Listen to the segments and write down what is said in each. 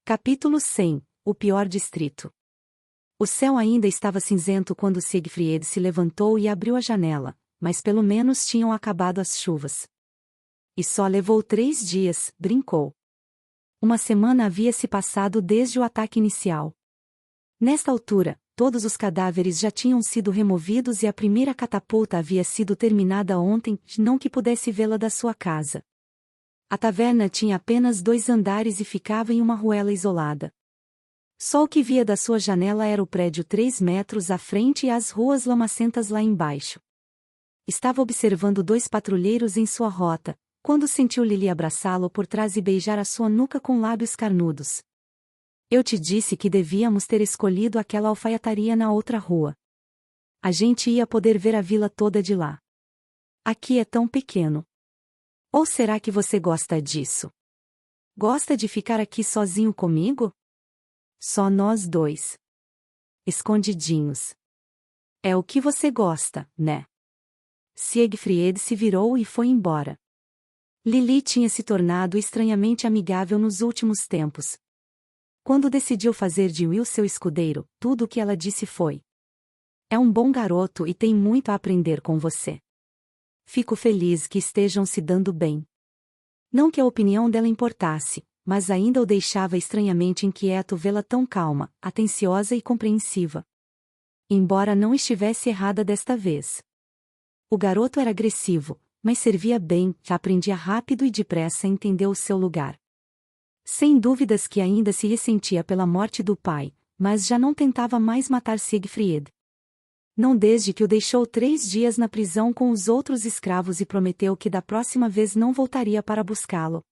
Capítulo 100 O pior distrito. O céu ainda estava cinzento quando Siegfried se levantou e abriu a janela, mas pelo menos tinham acabado as chuvas. E só levou 3 dias, brincou. Uma semana havia se passado desde o ataque inicial. Nesta altura, todos os cadáveres já tinham sido removidos e a primeira catapulta havia sido terminada ontem, não que pudesse vê-la da sua casa. A taverna tinha apenas 2 andares e ficava em uma ruela isolada. Só o que via da sua janela era o prédio 3 metros à frente e as ruas lamacentas lá embaixo. Estava observando 2 patrulheiros em sua rota, quando sentiu Lily abraçá-lo por trás e beijar a sua nuca com lábios carnudos. Eu te disse que devíamos ter escolhido aquela alfaiataria na outra rua. A gente ia poder ver a vila toda de lá. Aqui é tão pequeno. Ou será que você gosta disso? Gosta de ficar aqui sozinho comigo? Só nós 2. Escondidinhos. É o que você gosta, né? Siegfried se virou e foi embora. Lily tinha se tornado estranhamente amigável nos últimos tempos. Quando decidiu fazer de Will seu escudeiro, tudo o que ela disse foi: é um bom garoto e tem muito a aprender com você. Fico feliz que estejam se dando bem. Não que a opinião dela importasse, mas ainda o deixava estranhamente inquieto vê-la tão calma, atenciosa e compreensiva. Embora não estivesse errada desta vez. O garoto era agressivo, mas servia bem, já aprendia rápido e depressa a entender o seu lugar. Sem dúvidas que ainda se ressentia pela morte do pai, mas já não tentava mais matar Siegfried. Não desde que o deixou 3 dias na prisão com os outros escravos e prometeu que da próxima vez não voltaria para buscá-lo.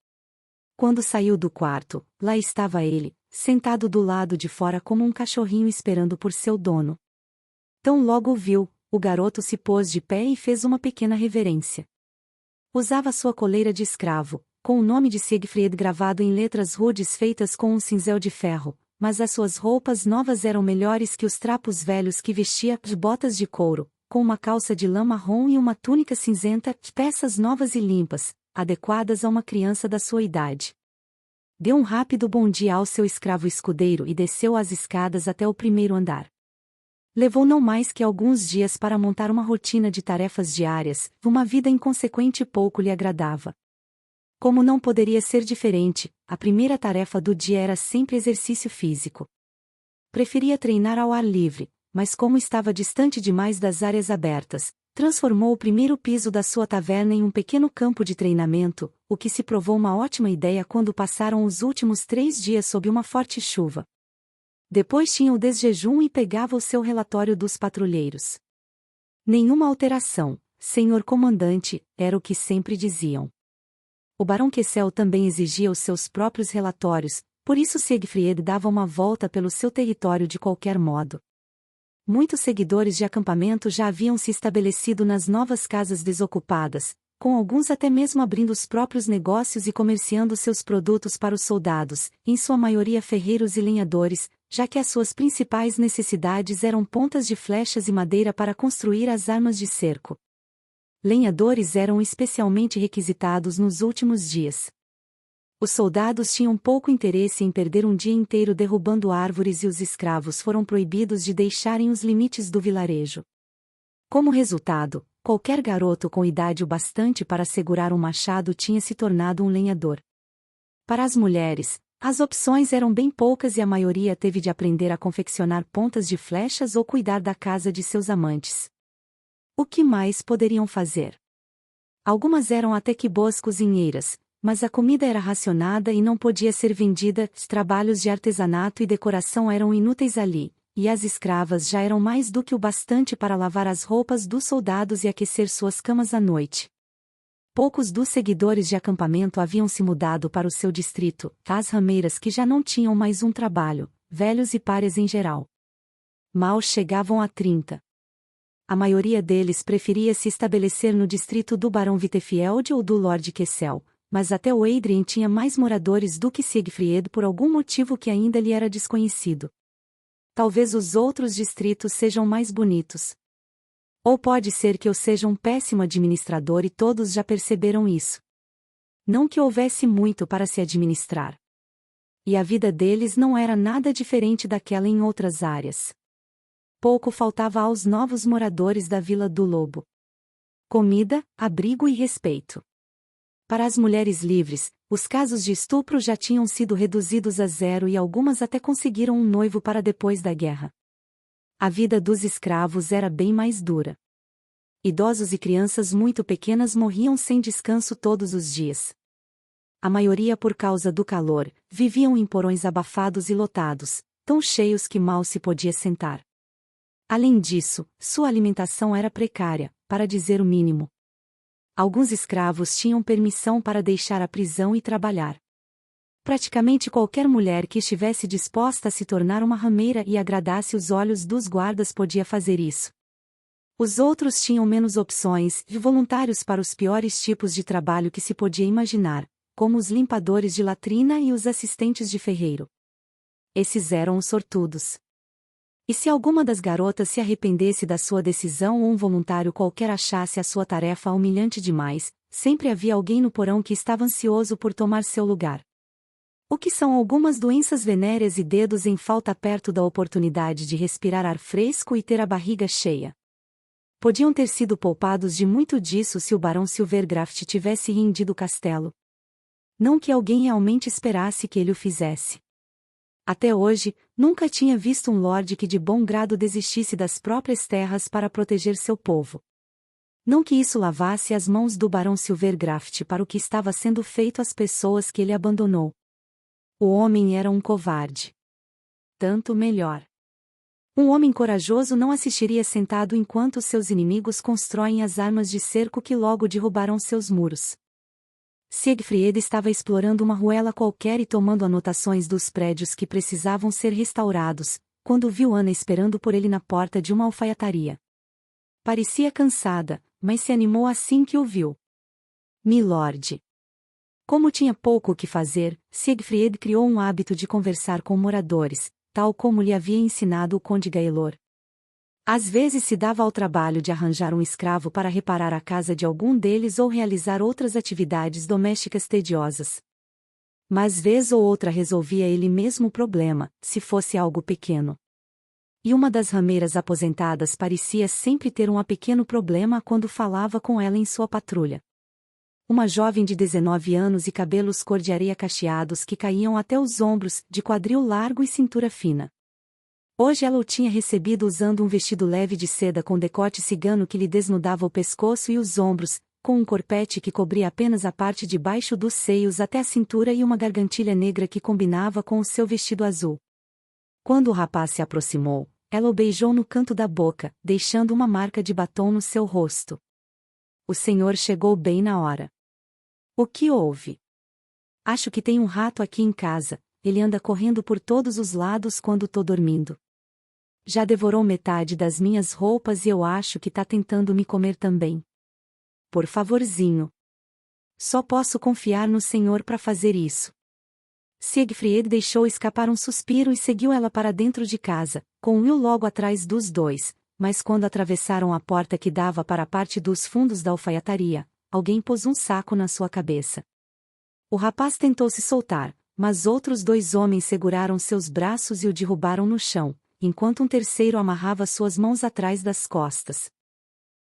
Quando saiu do quarto, lá estava ele, sentado do lado de fora como um cachorrinho esperando por seu dono. Tão logo o viu, o garoto se pôs de pé e fez uma pequena reverência. Usava sua coleira de escravo, com o nome de Siegfried gravado em letras rudes feitas com um cinzel de ferro, mas as suas roupas novas eram melhores que os trapos velhos que vestia, de botas de couro, com uma calça de lã marrom e uma túnica cinzenta, peças novas e limpas, adequadas a uma criança da sua idade. Deu um rápido bom dia ao seu escravo escudeiro e desceu as escadas até o primeiro andar. Levou não mais que alguns dias para montar uma rotina de tarefas diárias, uma vida inconsequente pouco lhe agradava. Como não poderia ser diferente, a primeira tarefa do dia era sempre exercício físico. Preferia treinar ao ar livre, mas como estava distante demais das áreas abertas, transformou o primeiro piso da sua taverna em um pequeno campo de treinamento, o que se provou uma ótima ideia quando passaram os últimos 3 dias sob uma forte chuva. Depois tinha o desjejum e pegava o seu relatório dos patrulheiros. Nenhuma alteração, senhor comandante, era o que sempre diziam. O barão Kessel também exigia os seus próprios relatórios, por isso Siegfried dava uma volta pelo seu território de qualquer modo. Muitos seguidores de acampamento já haviam se estabelecido nas novas casas desocupadas, com alguns até mesmo abrindo os próprios negócios e comerciando seus produtos para os soldados, em sua maioria ferreiros e lenhadores, já que as suas principais necessidades eram pontas de flechas e madeira para construir as armas de cerco. Lenhadores eram especialmente requisitados nos últimos dias. Os soldados tinham pouco interesse em perder um dia inteiro derrubando árvores e os escravos foram proibidos de deixarem os limites do vilarejo. Como resultado, qualquer garoto com idade o bastante para segurar um machado tinha se tornado um lenhador. Para as mulheres, as opções eram bem poucas e a maioria teve de aprender a confeccionar pontas de flechas ou cuidar da casa de seus amantes. O que mais poderiam fazer? Algumas eram até que boas cozinheiras, mas a comida era racionada e não podia ser vendida, os trabalhos de artesanato e decoração eram inúteis ali, e as escravas já eram mais do que o bastante para lavar as roupas dos soldados e aquecer suas camas à noite. Poucos dos seguidores de acampamento haviam se mudado para o seu distrito, as rameiras que já não tinham mais um trabalho, velhos e párias em geral. Mal chegavam a 30. A maioria deles preferia se estabelecer no distrito do Barão Vitefeld ou do Lord Kessel, mas até o Adrien tinha mais moradores do que Siegfried por algum motivo que ainda lhe era desconhecido. Talvez os outros distritos sejam mais bonitos. Ou pode ser que eu seja um péssimo administrador e todos já perceberam isso. Não que houvesse muito para se administrar. E a vida deles não era nada diferente daquela em outras áreas. Pouco faltava aos novos moradores da Vila do Lobo: comida, abrigo e respeito. Para as mulheres livres, os casos de estupro já tinham sido reduzidos a zero e algumas até conseguiram um noivo para depois da guerra. A vida dos escravos era bem mais dura. Idosos e crianças muito pequenas morriam sem descanso todos os dias. A maioria, por causa do calor, viviam em porões abafados e lotados, tão cheios que mal se podia sentar. Além disso, sua alimentação era precária, para dizer o mínimo. Alguns escravos tinham permissão para deixar a prisão e trabalhar. Praticamente qualquer mulher que estivesse disposta a se tornar uma rameira e agradasse os olhos dos guardas podia fazer isso. Os outros tinham menos opções e voluntários para os piores tipos de trabalho que se podia imaginar, como os limpadores de latrina e os assistentes de ferreiro. Esses eram os sortudos. E se alguma das garotas se arrependesse da sua decisão ou um voluntário qualquer achasse a sua tarefa humilhante demais, sempre havia alguém no porão que estava ansioso por tomar seu lugar. O que são algumas doenças venéreas e dedos em falta perto da oportunidade de respirar ar fresco e ter a barriga cheia? Podiam ter sido poupados de muito disso se o barão Silvergraft tivesse rendido o castelo. Não que alguém realmente esperasse que ele o fizesse. Até hoje, nunca tinha visto um lorde que de bom grado desistisse das próprias terras para proteger seu povo. Não que isso lavasse as mãos do barão Silvergraft para o que estava sendo feito às pessoas que ele abandonou. O homem era um covarde. Tanto melhor. Um homem corajoso não assistiria sentado enquanto seus inimigos constroem as armas de cerco que logo derrubarão seus muros. Siegfried estava explorando uma ruela qualquer e tomando anotações dos prédios que precisavam ser restaurados, quando viu Ana esperando por ele na porta de uma alfaiataria. Parecia cansada, mas se animou assim que o viu. Milord. Como tinha pouco o que fazer, Siegfried criou um hábito de conversar com moradores, tal como lhe havia ensinado o conde Gaelor. Às vezes se dava ao trabalho de arranjar um escravo para reparar a casa de algum deles ou realizar outras atividades domésticas tediosas. Mas vez ou outra resolvia ele mesmo o problema, se fosse algo pequeno. E uma das rameiras aposentadas parecia sempre ter um pequeno problema quando falava com ela em sua patrulha. Uma jovem de 19 anos e cabelos cor de areia cacheados que caíam até os ombros, de quadril largo e cintura fina. Hoje ela o tinha recebido usando um vestido leve de seda com decote cigano que lhe desnudava o pescoço e os ombros, com um corpete que cobria apenas a parte de baixo dos seios até a cintura e uma gargantilha negra que combinava com o seu vestido azul. Quando o rapaz se aproximou, ela o beijou no canto da boca, deixando uma marca de batom no seu rosto. O senhor chegou bem na hora. O que houve? Acho que tem um rato aqui em casa, ele anda correndo por todos os lados quando tô dormindo. Já devorou metade das minhas roupas e eu acho que tá tentando me comer também. Por favorzinho. Só posso confiar no senhor para fazer isso. Siegfried deixou escapar um suspiro e seguiu ela para dentro de casa, com Will logo atrás dos dois, mas quando atravessaram a porta que dava para a parte dos fundos da alfaiataria, alguém pôs um saco na sua cabeça. O rapaz tentou se soltar, mas outros dois homens seguraram seus braços e o derrubaram no chão, enquanto um terceiro amarrava suas mãos atrás das costas.